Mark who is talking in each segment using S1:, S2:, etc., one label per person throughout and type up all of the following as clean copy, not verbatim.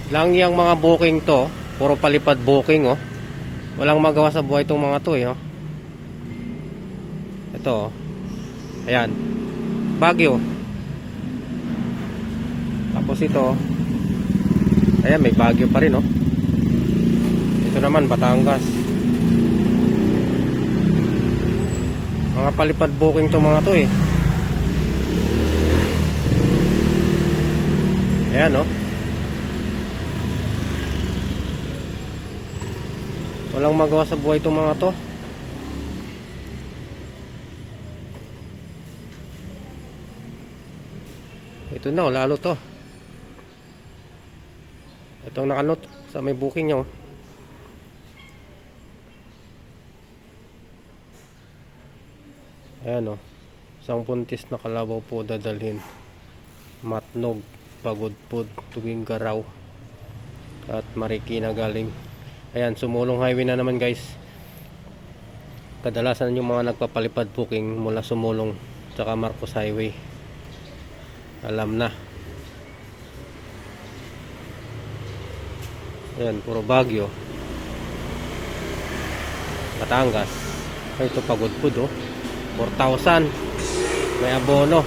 S1: Lang yung mga booking to, puro palipad booking oh. Walang magawa sa buhay itong mga to eh oh. Ito oh. Ayan. Baguio. Tapos ito. Ayan, may Baguio pa rin oh. Ito naman Batangas. Mga palipad booking to mga to eh. Ayan oh. Walang magawa sa buhay itong mga to. Ito na, lalo to. Itong nakanot sa may booking nyo. Ayan o. Isang puntis na kalabaw po dadalhin. Matnog, Pagudpud, Tugigaraw at Marikina galing. Ayan, Sumulong Highway na naman guys. Kadalasan yung mga nagpapalipad booking mula Sumulong tsaka Marcos Highway. Alam na. Ayan, puro Baguio. Batangas. Ay, ito Pagudpud oh. 4,000. May abono.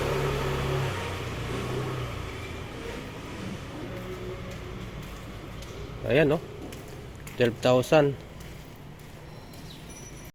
S1: Ayan oh. 12,000.